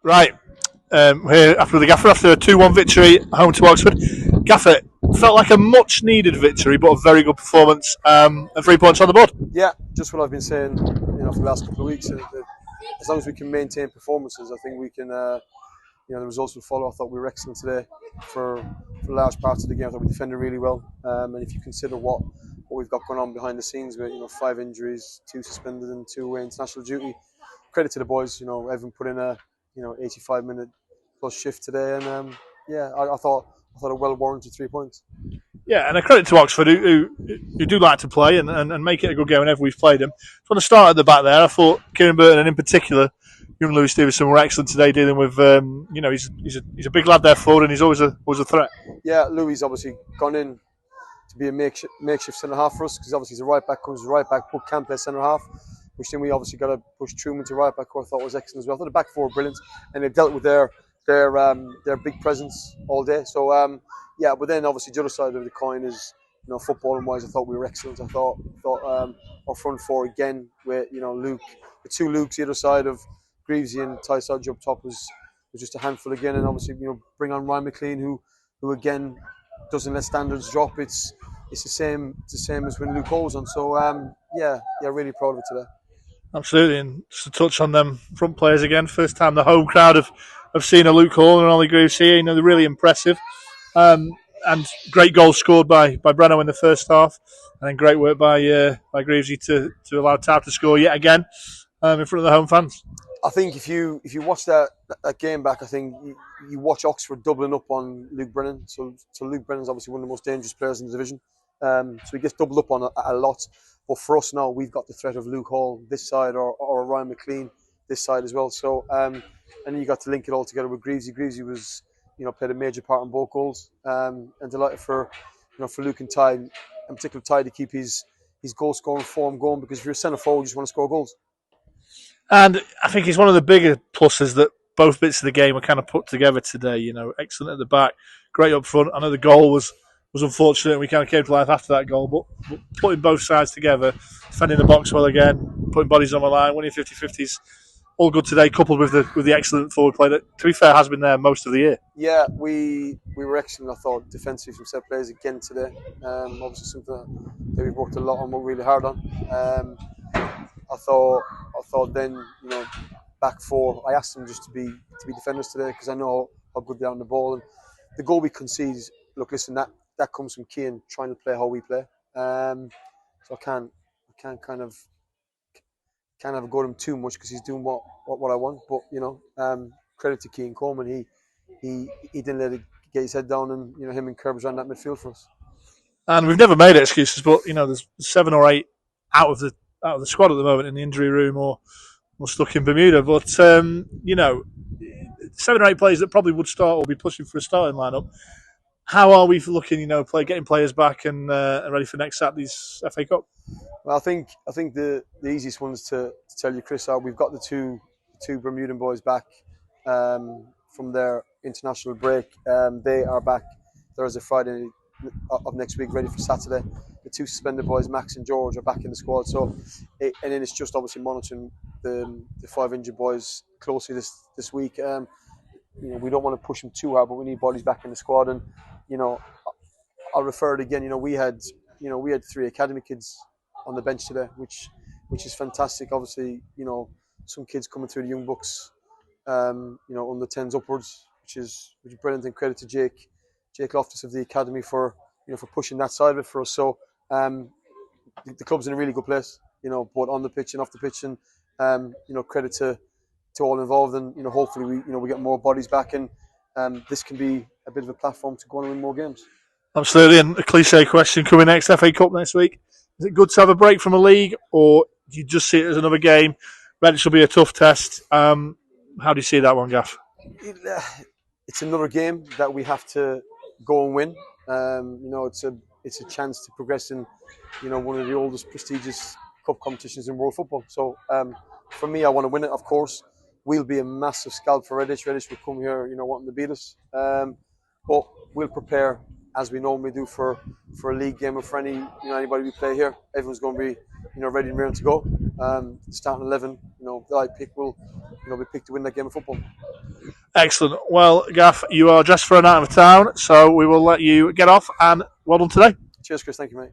Right, here after the Gaffer, after a 2-1 victory home to Oxford. Gaffer, felt like a much needed victory, but a very good performance, and 3 points on the board. Yeah, just what I've been saying, for the last couple of weeks. That as long as we can maintain performances, I think we can. The results will follow. I thought we were excellent today for large parts of the game. I thought we defended really well. And if you consider what we've got going on behind the scenes with 5 injuries, 2 suspended and 2 away international duty, credit to the boys. Everyone put in a 85-minute plus shift today, and I thought a well warranted 3 points. Yeah, and a credit to Oxford, who do like to play and make it a good game whenever we've played them. From the start at the back there, I thought Kieran Burton and in particular young Louis Stevenson were excellent today, dealing with he's a big lad there forward, and he's always a threat. Yeah, Louis obviously gone in to be a makeshift centre half for us, because obviously he's a right back, comes right back, but can play centre half. Which then we obviously got to push Truman to right back, who I thought was excellent as well. I thought the back four were brilliant, and they dealt with their big presence all day. So but then obviously the other side of the coin is, footballing wise, I thought we were excellent. I thought our front four again with Luke, the two Lukes the other side of Greavesy and Ty Sodge up top was just a handful again, and obviously bring on Ryan McLean who again doesn't let standards drop. It's the same as when Luke Hall's on. So really proud of it today. Absolutely, and just to touch on them front players again, first time the home crowd have seen a Luke Hall and Ollie Greaves here. They're really impressive. And great goals scored by Breno in the first half, and then great work by Greavesy to allow Tab to score yet again in front of the home fans. I think if you watch that game back, I think you watch Oxford doubling up on Luke Brennan. So Luke Brennan's obviously one of the most dangerous players in the division. So he gets doubled up on a lot. But for us now, we've got the threat of Luke Hall this side, or Ryan McLean this side as well. So and you got to link it all together with Greavesy. Greavesy was played a major part in both goals. And delighted for Luke and Ty, in particular Ty, to keep his goal scoring form going, because if you're a centre forward, you just want to score goals. And I think it's one of the bigger pluses that both bits of the game were kind of put together today. Excellent at the back, great up front. I know the goal was unfortunate, and we kind of came to life after that goal, but putting both sides together, defending the box well again, putting bodies on the line, winning 50-50s, all good today, coupled with the excellent forward play that, to be fair, has been there most of the year. Yeah, we were excellent, I thought, defensively from set plays again today. Obviously something that we've worked a lot on, worked really hard on. I thought then, back four, I asked them just to be defenders today, because I know how good they are on the ball. And the goal we concede, look, listen, that comes from Keane trying to play how we play. So I can't kind of go to him too much, because he's doing what I want. But credit to Keane Coleman, he didn't let it get his head down, and him and Kerbs ran that midfield for us. And we've never made excuses, but there's 7 or 8 out of the squad at the moment in the injury room, or stuck in Bermuda. But 7 or 8 players that probably would start or be pushing for a starting lineup. How are we looking? Getting players back and ready for next Saturday's FA Cup. Well, I think the easiest ones to tell you, Chris, are we've got the two Bermudan boys back from their international break. They are back Thursday, Friday of next week, ready for Saturday. The 2 suspended boys, Max and George, are back in the squad. So, and then it's just obviously monitoring the 5 injured boys closely this week. We don't want to push them too hard, but we need bodies back in the squad. And I'll refer it again. We had 3 academy kids on the bench today, which is fantastic. Obviously, some kids coming through the young bucks, under 10s upwards, which is brilliant. And credit to Jake Loftus of the academy for pushing that side of it for us. So the club's in a really good place, both on the pitch and off the pitch, and credit to all involved, and hopefully we get more bodies back, and this can be a bit of a platform to go on and win more games. Absolutely, and a cliche question coming next: FA Cup next week. Is it good to have a break from a league, or do you just see it as another game? Redditch will be a tough test. How do you see that one, Gaff? It's another game that we have to go and win. It's a chance to progress in, one of the oldest prestigious cup competitions in world football. So for me, I want to win it. Of course, we'll be a massive scalp for Redditch. Redditch will come here, wanting to beat us. But we'll prepare as we normally do for a league game, or for anybody we play here. Everyone's going to be ready and ready to go. starting 11, that I pick will, be picked to win that game of football. Excellent. Well, Gaff, you are just for a night of town, so we will let you get off, and well done today. Cheers, Chris. Thank you, mate.